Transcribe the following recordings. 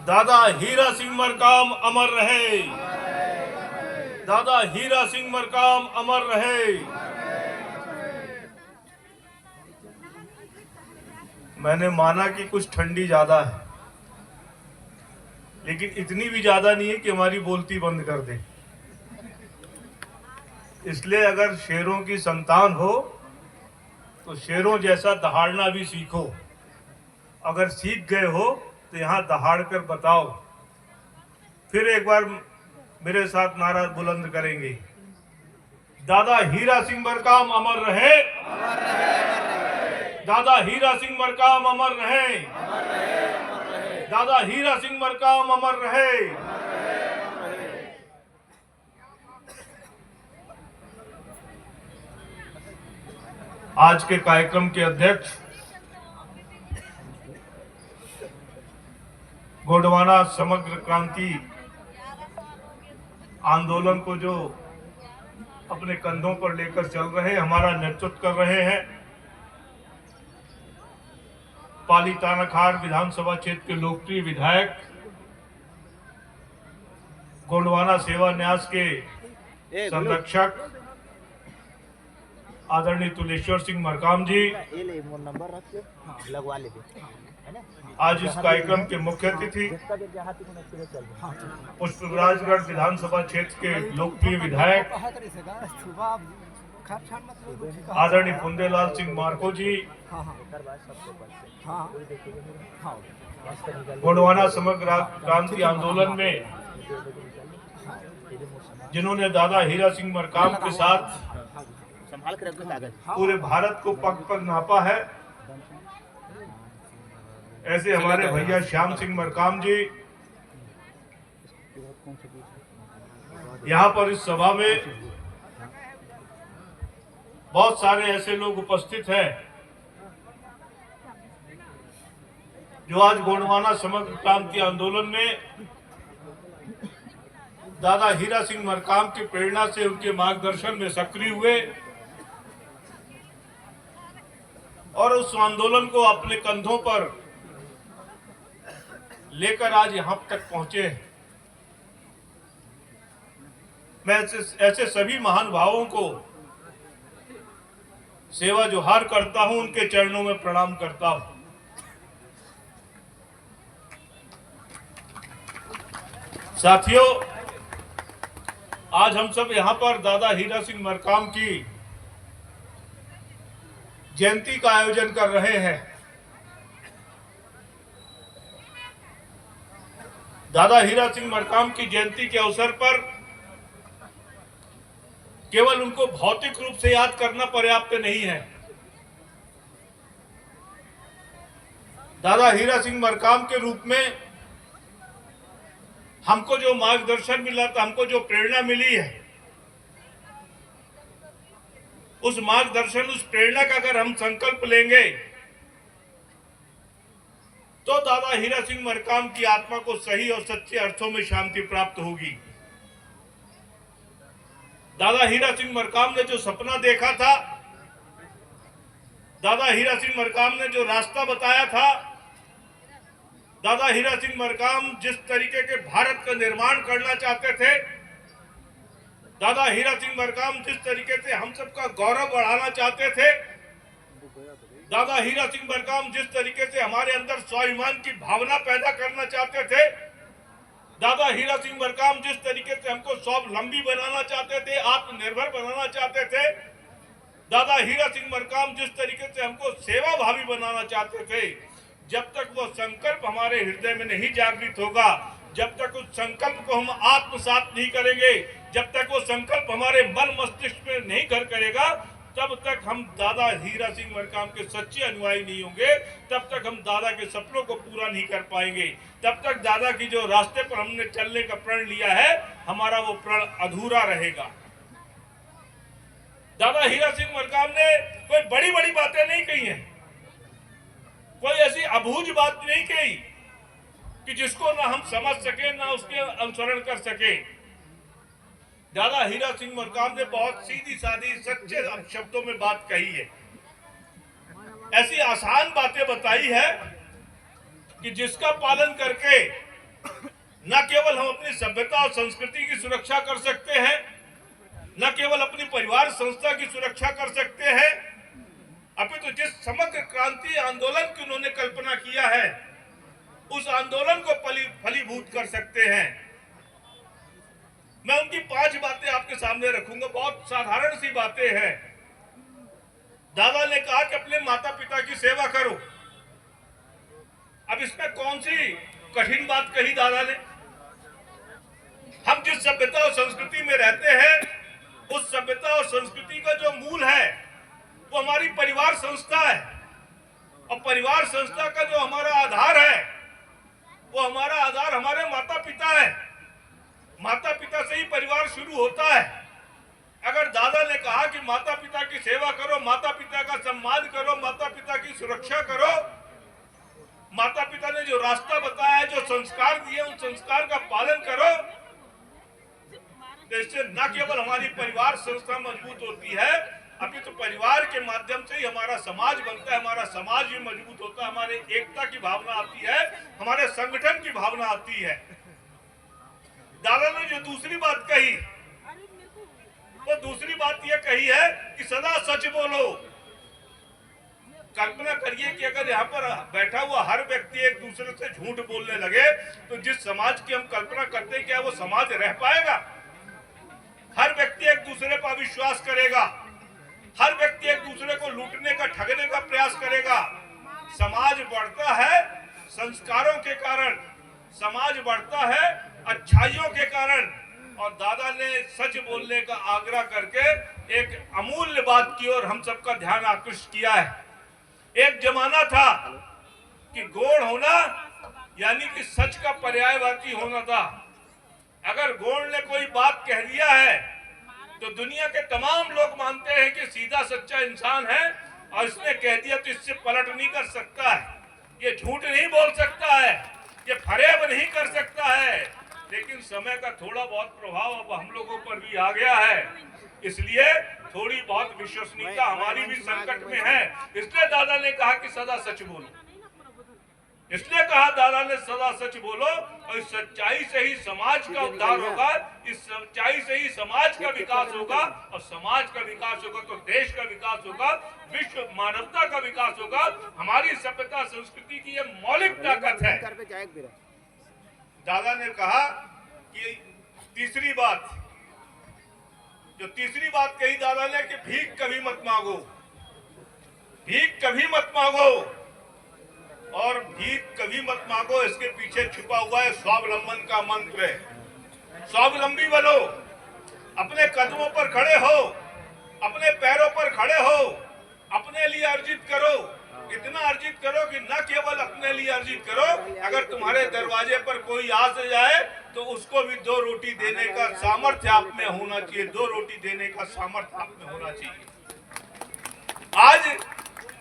दादा हीरा सिंह मरकाम अमर रहे। दादा हीरा सिंह मरकाम अमर रहे। मैंने माना कि कुछ ठंडी ज्यादा है, लेकिन इतनी भी ज्यादा नहीं है कि हमारी बोलती बंद कर दे। इसलिए अगर शेरों की संतान हो तो शेरों जैसा दहाड़ना भी सीखो। अगर सीख गए हो तो यहां दहाड़ कर बताओ। फिर एक बार मेरे साथ नारा बुलंद करेंगे, दादा हीरा सिंह मरकाम अमर रहे। दादा हीरा सिंह मरकाम अमर रहे। दादा हीरा सिंह मरकाम अमर रहे। आज के कार्यक्रम के अध्यक्ष गोंडवाना समग्र क्रांति आंदोलन को जो अपने कंधों पर लेकर चल रहे, हमारा नेतृत्व कर रहे हैं, पाली तानाखार विधानसभा क्षेत्र के लोकप्रिय विधायक, गोंडवाना सेवा न्यास के संरक्षक आदरणीय तुलेश्वर सिंह मरकाम जी, आज इस कार्यक्रम के मुख्य अतिथि पुष्पराजगढ़ विधानसभा क्षेत्र के लोकप्रिय विधायक आदरणीय पुंदेलाल सिंह मार्को जी, गोंडवाना समग्र क्रांति आंदोलन में जिन्होंने दादा हीरा सिंह मरकाम के साथ पूरे भारत को पग पग नापा है, ऐसे हमारे भैया श्याम सिंह मरकाम जी यहाँ पर इस सभा में बहुत सारे ऐसे लोग उपस्थित हैं जो आज गोंडवाना समग्र क्रांति आंदोलन में दादा हीरा सिंह मरकाम की प्रेरणा से, उनके मार्गदर्शन में सक्रिय हुए और उस आंदोलन को अपने कंधों पर लेकर आज यहां तक पहुंचे हैं। मैं ऐसे सभी महान भावों को सेवा जोहार करता हूं, उनके चरणों में प्रणाम करता हूं। साथियों, आज हम सब यहां पर दादा हीरा सिंह मरकाम की जयंती का आयोजन कर रहे हैं। दादा हीरा सिंह मरकाम की जयंती के अवसर पर केवल उनको भौतिक रूप से याद करना पर्याप्त नहीं है। दादा हीरा सिंह मरकाम के रूप में हमको जो मार्गदर्शन मिला था, हमको जो प्रेरणा मिली है, उस मार्गदर्शन, उस प्रेरणा का अगर हम संकल्प लेंगे तो दादा हीरा सिंह मरकाम की आत्मा को सही और सच्चे अर्थों में शांति प्राप्त होगी। दादा हीरा सिंह मरकाम ने जो सपना देखा था, दादा हीरा सिंह मरकाम ने जो रास्ता बताया था, दादा हीरा सिंह मरकाम जिस तरीके के भारत का निर्माण करना चाहते थे, दादा हीरा सिंह मरकाम जिस तरीके से हम सबका गौरव बढ़ाना चाहते थे, दादा हीरा सिंह मरकाम जिस तरीके से हमारे अंदर स्वाभिमान की भावना पैदा करना चाहते थे, दादा हीरा सिंह मरकाम जिस तरीके से हमको स्वावलंबी बनाना चाहते थे, आत्मनिर्भर बनाना चाहते थे, दादा हीरा सिंह मरकाम जिस तरीके से हमको सेवा भावी बनाना चाहते थे, जब तक वो संकल्प हमारे हृदय में नहीं जागृत होगा, जब तक उस संकल्प को हम आत्मसात नहीं करेंगे, जब तक वो संकल्प हमारे मन मस्तिष्क में नहीं घर करेगा, तब तक हम दादा हीरा सिंह मरकाम के सच्चे अनुयायी नहीं होंगे, तब तक हम दादा के सपनों को पूरा नहीं कर पाएंगे, तब तक दादा की जो रास्ते पर हमने चलने का प्रण लिया है, हमारा वो प्रण अधूरा रहेगा। दादा हीरा सिंह मरकाम ने कोई बड़ी बड़ी बातें नहीं कही हैं, कोई ऐसी अबूझ बात नहीं कही कि जिसको ना हम समझ सके, ना उसके अनुसरण कर सके। दादा हीरा सिंह मरकाम ने बहुत सीधी सादी सच्चे शब्दों में बात कही है, ऐसी आसान बातें बताई है कि जिसका पालन करके न केवल हम अपनी सभ्यता और संस्कृति की सुरक्षा कर सकते हैं, न केवल अपनी परिवार संस्था की सुरक्षा कर सकते हैं, अपितु जिस समग्र क्रांति आंदोलन की उन्होंने कल्पना किया है उस आंदोलन को फलीभूत कर सकते हैं। मैं उनकी 5 बातें आपके सामने रखूंगा, बहुत साधारण सी बातें हैं। दादा ने कहा कि अपने माता पिता की सेवा करो। अब इसमें कौन सी कठिन बात कही दादा ने? हम जिस सभ्यता और संस्कृति में रहते हैं उस सभ्यता और संस्कृति का जो मूल है वो हमारी परिवार संस्था है, और परिवार संस्था का जो हमारा आधार है वो हमारा आधार हमारे माता पिता है। माता पिता से ही परिवार शुरू होता है। अगर दादा ने कहा कि माता पिता की सेवा करो, माता पिता का सम्मान करो, माता पिता की सुरक्षा करो, माता पिता ने जो रास्ता बताया, जो संस्कार दिए, उन संस्कार का पालन करो, तो इससे न केवल हमारी परिवार संस्था मजबूत होती है, अभी तो परिवार के माध्यम से ही हमारा समाज बनता है, हमारा समाज भी मजबूत होता है, हमारे एकता की भावना आती है, हमारे संगठन की भावना आती है। दादा ने जो दूसरी बात कही वो दूसरी बात यह कही है कि सदा सच बोलो। कल्पना करिए कि अगर यहाँ पर बैठा हुआ हर व्यक्ति एक दूसरे से झूठ बोलने लगे तो जिस समाज की हम कल्पना करते हैं क्या वो समाज रह पाएगा? हर व्यक्ति एक दूसरे पर विश्वास करेगा, हर व्यक्ति एक दूसरे को लूटने का, ठगने का प्रयास करेगा। समाज बढ़ता है संस्कारों के कारण, समाज बढ़ता है अच्छाइयों के कारण। और दादा ने सच बोलने का आग्रह करके एक अमूल्य बात की ओर हम सबका ध्यान आकृष्ट किया है। एक जमाना था कि गौण होना यानी कि सच का पर्यायवाची होना था। अगर गौण ने कोई बात कह दिया है तो दुनिया के तमाम लोग मानते हैं कि सीधा सच्चा इंसान है और इसने कह दिया तो इससे पलट नहीं कर सकता है, ये झूठ नहीं बोल सकता है, ये फरेब नहीं कर सकता है। लेकिन समय का थोड़ा बहुत प्रभाव अब हम लोगों पर भी आ गया है, इसलिए थोड़ी बहुत विश्वसनीयता हमारी भी संकट में है। इसलिए दादा ने कहा कि सदा सच बोलो, इसलिए कहा दादा ने सदा सच बोलो, और इस सच्चाई से ही समाज का उद्धार होगा, इस सच्चाई से ही समाज का विकास होगा, और समाज का विकास होगा तो देश का विकास होगा, विश्व मानवता का विकास होगा। हमारी सभ्यता संस्कृति की यह मौलिक ताकत है। दादा ने कहा कि तीसरी बात कही दादा ने कि भीख कभी मत मांगो, भीख कभी मत मांगो। और भीख कभी मत मांगो, इसके पीछे छुपा हुआ है स्वावलंबन का मंत्र। स्वावलंबी बनो, अपने कदमों पर खड़े हो, अपने पैरों पर खड़े हो, अपने लिए अर्जित करो, इतना अर्जित करो कि न केवल अपने लिए अर्जित करो, अगर तुम्हारे दरवाजे पर कोई आ जाए तो उसको भी 2 रोटी देने का सामर्थ्य आप में होना चाहिए, 2 रोटी देने का सामर्थ्य आप में होना चाहिए। आज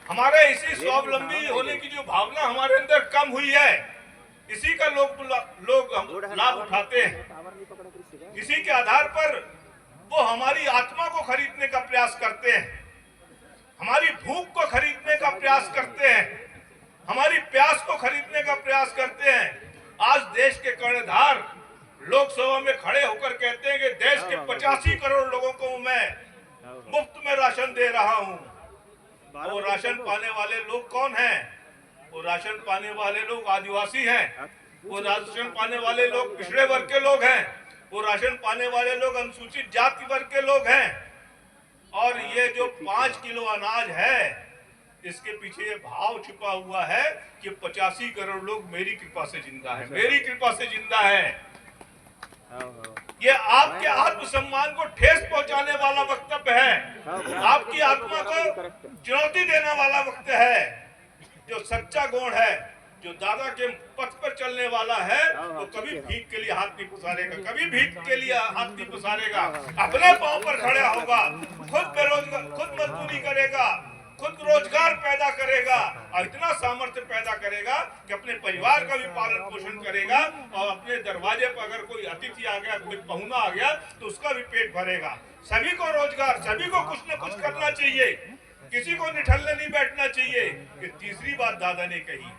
हमारे इसी स्वावलंबी होने की जो भावना हमारे अंदर कम हुई है, इसी का लोग लाभ उठाते हैं। इसी के आधार पर वो हमारी आत्मा को खरीदने का प्रयास करते हैं, हमारी भूख को खरीदने का प्रयास करते हैं, हमारी प्यास को खरीदने का प्रयास करते हैं। आज देश के कर्णधार लोकसभा में खड़े होकर कहते हैं कि देश के 85 करोड़ लोगों को मैं मुफ्त में राशन दे रहा हूं। वो राशन पाने वाले लोग कौन हैं? वो राशन पाने वाले लोग आदिवासी हैं, वो राशन पाने वाले लोग पिछड़े वर्ग के लोग हैं, वो राशन पाने वाले लोग अनुसूचित जाति वर्ग के लोग हैं। और ये जो 5 किलो अनाज है इसके पीछे ये भाव छुपा हुआ है कि 85 करोड़ लोग मेरी कृपा से जिंदा है, मेरी कृपा से जिंदा है। ये आपके आत्मसम्मान को ठेस पहुंचाने वाला वक्तव्य है, आपकी आत्मा को चुनौती देने वाला वक्तव्य है। जो सच्चा गुण है, जो दादा के पथ पर चलने वाला है, वो कभी भीख के लिए हाथ नहीं पसारेगा, कभी भीख के लिए हाथ नहीं पसारेगा, अपने पांव पर खड़ा होगा, खुद बेरोजगार, खुद मजदूरी करेगा, खुद रोजगार पैदा करेगा, और इतना सामर्थ्य पैदा करेगा कि अपने परिवार का भी पालन पोषण करेगा, और अपने दरवाजे पर अगर कोई अतिथि आ गया, कोई पहुना आ गया तो उसका भी पेट भरेगा। सभी को रोजगार, सभी को कुछ न कुछ करना चाहिए, किसी को निठल्ले नहीं बैठना चाहिए। ये तीसरी बात दादा ने कही।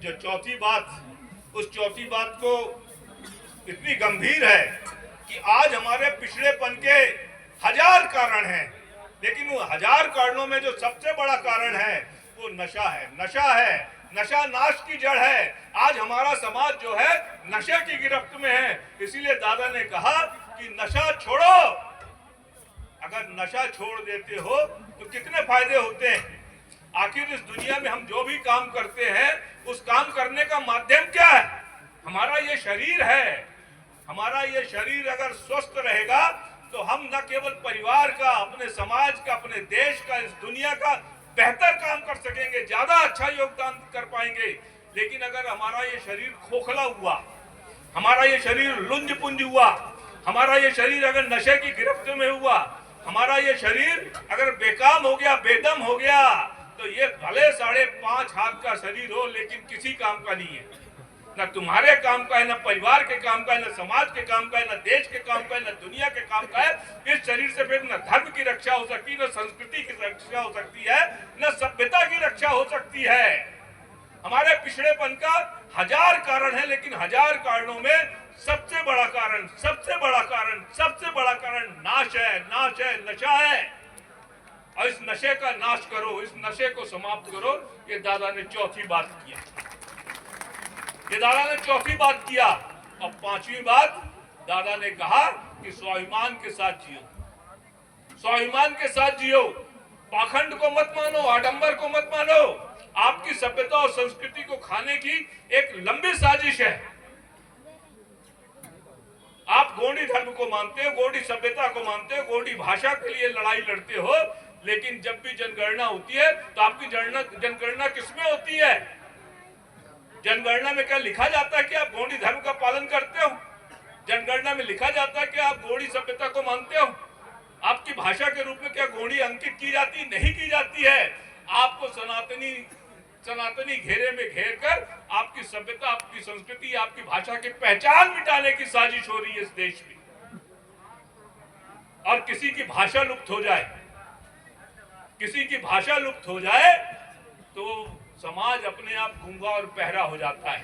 जो चौथी बात उस चौथी बात को इतनी गंभीर है कि आज हमारे पिछड़ेपन के हजार कारण हैं, लेकिन वो हजार कारणों में जो सबसे बड़ा कारण है वो नशा है। नशा है, नशा नाश की जड़ है। आज हमारा समाज जो है नशे की गिरफ्त में है। इसीलिए दादा ने कहा कि नशा छोड़ो। अगर नशा छोड़ देते हो तो कितने फायदे होते हैं। आखिर इस दुनिया में हम जो भी काम करते हैं उस काम करने का माध्यम क्या है? हमारा ये शरीर है। हमारा ये शरीर अगर स्वस्थ रहेगा तो हम न केवल परिवार का, अपने समाज का, अपने देश का, इस दुनिया का बेहतर काम कर सकेंगे, ज्यादा अच्छा योगदान कर पाएंगे। लेकिन अगर हमारा ये शरीर खोखला हुआ, हमारा ये शरीर लुंज पुंज हुआ, हमारा ये शरीर अगर नशे की गिरफ्त में हुआ, हमारा ये शरीर अगर बेकाम हो गया, बेदम हो गया, तो ये भले 5.5 हाथ का शरीर हो लेकिन किसी काम का नहीं है। न तुम्हारे काम का है, न परिवार के काम का है, न समाज के काम का है, न देश के काम का है, न दुनिया के काम का है। इस शरीर से फिर न धर्म की रक्षा हो सकती, न संस्कृति की रक्षा हो सकती है, न सभ्यता की रक्षा हो सकती है। हमारे पिछड़ेपन का हजार कारण है, लेकिन हजार कारणों में सबसे बड़ा कारण, सबसे बड़ा कारण, सबसे बड़ा कारण नाश है, नाश है, नशा है। और इस नशे का नाश करो, इस नशे को समाप्त करो। ये दादा ने चौथी बात किया, ये दादा ने चौथी बात किया। और पांचवी बात दादा ने कहा कि स्वाभिमान के साथ जियो, स्वाभिमान के साथ जियो। पाखंड को मत मानो, आडंबर को मत मानो। आपकी सभ्यता और संस्कृति को खाने की एक लंबी साजिश है। आप गोंडी धर्म को मानते हो, गोंडी सभ्यता को मानते हो, गोंडी भाषा के लिए लड़ाई लड़ते हो, लेकिन जब भी जनगणना होती है तो आपकी जनगणना किसमें होती है? जनगणना में क्या लिखा जाता है कि आप गोंडी धर्म का पालन करते हो? जनगणना में लिखा जाता है कि आप गोंडी सभ्यता को मानते हो? आपकी भाषा के रूप में क्या गोंडी अंकित की जाती? नहीं की जाती है। आपको सनातनी घेरे में घेर कर आपकी सभ्यता, आपकी संस्कृति, आपकी भाषा की पहचान मिटाने की साजिश हो रही है इस देश में। और किसी की भाषा लुप्त हो जाए, किसी की भाषा लुप्त हो जाए तो समाज अपने आप गूंगा और बहरा हो जाता है,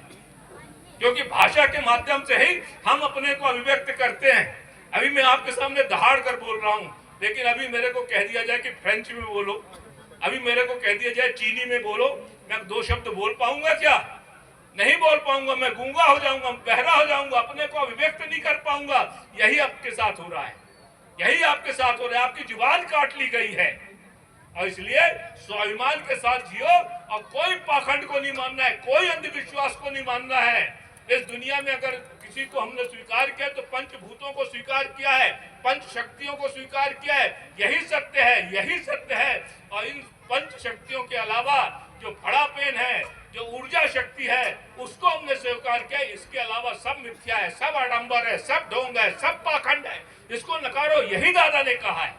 क्योंकि भाषा के माध्यम से ही हम अपने को अभिव्यक्त करते हैं। अभी मैं आपके सामने दहाड़ कर बोल रहा हूं, लेकिन अभी मेरे को कह दिया जाए कि फ्रेंच में बोलो, अभी मेरे को कह दिया जाए चीनी में बोलो, मैं 2 शब्द बोल पाऊंगा क्या? नहीं बोल पाऊंगा, मैं गूंगा हो जाऊंगा, बहरा हो जाऊंगा, अपने को अभिव्यक्त नहीं कर पाऊंगा। यही आपके साथ हो रहा है, यही आपके साथ हो रहा है। आपकी जुबान काट ली गई है। और इसलिए स्वाभिमान के साथ जियो और कोई पाखंड को नहीं मानना है, कोई अंधविश्वास को नहीं मानना है। इस दुनिया में अगर किसी को हमने स्वीकार किया तो पंचभूतों को स्वीकार किया है, पंच शक्तियों को स्वीकार किया है। यही सत्य है, यही सत्य है। और इन पंच शक्तियों के अलावा जो बड़ा पेन है, जो ऊर्जा शक्ति है, उसको हमने स्वीकार किया। इसके अलावा सब मिथ्या है, सब आडंबर है, सब ढोंग है, सब पाखंड है। इसको नकारो, यही दादा ने कहा है,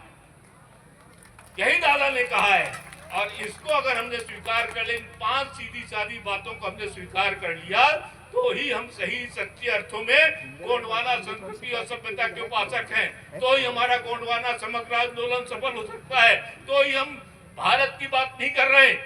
यही दादा ने कहा है। और इसको अगर हमने स्वीकार कर लिया, इन 5 सीधी सादी बातों को हमने स्वीकार कर लिया, तो ही हम सही सच्चे अर्थों में गोंडवाना संस्कृति और सभ्यता के उपासक हैं। तो ही हमारा गोंडवाना समग्र आंदोलन सफल हो सकता है। तो ही हम भारत की बात नहीं कर रहे,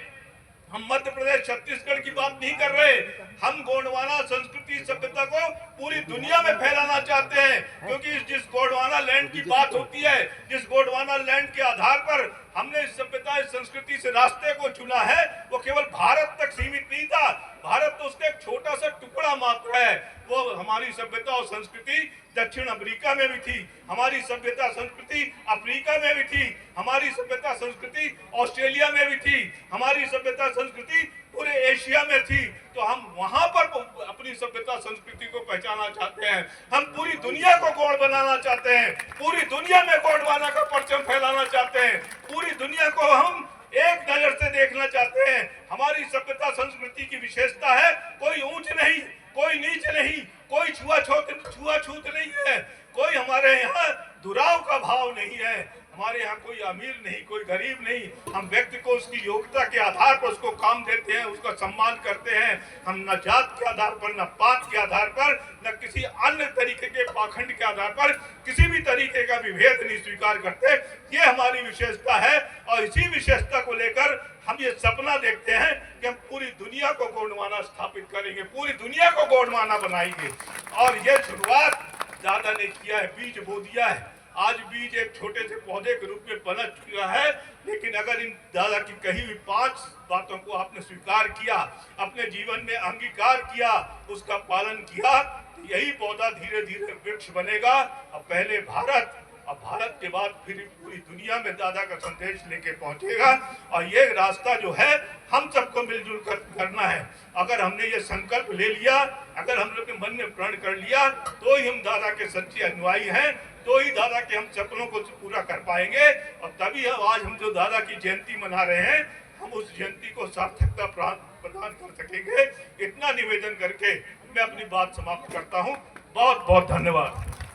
हम मध्य प्रदेश छत्तीसगढ़ की बात नहीं कर रहे, हम गोंडवाना संस्कृति सभ्यता को पूरी दुनिया में फैलाना चाहते हैं। क्योंकि जिस गोंडवाना लैंड की बात होती है, जिस गोंडवाना लैंड के आधार पर हमने इस सभ्यता, इस संस्कृति से रास्ते को चुना है, वो केवल भारत तक सीमित नहीं था। भारत तो उसका एक छोटा सा टुकड़ा मात्र है। वो हमारी सभ्यता और संस्कृति दक्षिण अमेरिका में भी थी, हमारी सभ्यता संस्कृति अफ्रीका में भी थी, हमारी सभ्यता संस्कृति ऑस्ट्रेलिया में भी थी, हमारी सभ्यता संस्कृति पूरे एशिया में थी। तो हम वहां पर अपनी सभ्यता संस्कृति को पहचानना चाहते हैं। हम पूरी दुनिया को गौड़ बनाना चाहते हैं, पूरी दुनिया में गोंडवाना का परचम फैलाना चाहते हैं, पूरी दुनिया को हम एक नजर से देखना चाहते हैं। हमारी सभ्यता संस्कृति की विशेषता है, कोई ऊंच नहीं, कोई नीच नहीं, कोई छुआछूत नहीं है, कोई हमारे यहाँ दुराव का भाव नहीं है। हमारे यहाँ कोई अमीर नहीं, कोई कोई गरीब नहीं, हम व्यक्ति को उसकी योग्यता के आधार पर उसको काम देते हैं, उसका सम्मान करते हैं। हम न जात के आधार पर, न पात के आधार पर, न किसी अन्य तरीके के पाखंड के आधार पर किसी भी तरीके का विभेद नहीं स्वीकार करते। ये हमारी विशेषता है और इसी विशेषता को लेकर हम ये सपना देखते हैं कि हम पूरी दुनिया को गौंडवाना स्थापित करेंगे, पूरी दुनिया को गौंडवाना बनाएंगे। और ये शुरुआत दादा ने किया है, बीज बो दिया है। आज बीज एक छोटे से पौधे के रूप में पनप चुका है, लेकिन अगर इन दादा की कही हुई 5 बातों को आपने स्वीकार किया, अपने जीवन में अंगीकार किया, उसका पालन किया, तो यही पौधा धीरे धीरे वृक्ष बनेगा। अब पहले भारत और भारत के बाद फिर पूरी दुनिया में दादा का संदेश लेके पहुंचेगा। और ये रास्ता जो है हम सबको मिलजुल कर करना है। अगर हमने ये संकल्प ले लिया, अगर हम लोग के मन में प्रण कर लिया, तो ही हम दादा के सच्चे अनुयायी हैं, तो ही दादा के हम सपनों को पूरा कर पाएंगे। और तभी आज हम जो दादा की जयंती मना रहे हैं, हम उस जयंती को सार्थकता प्रदान कर सकेंगे। इतना निवेदन करके मैं अपनी बात समाप्त करता हूँ। बहुत बहुत धन्यवाद।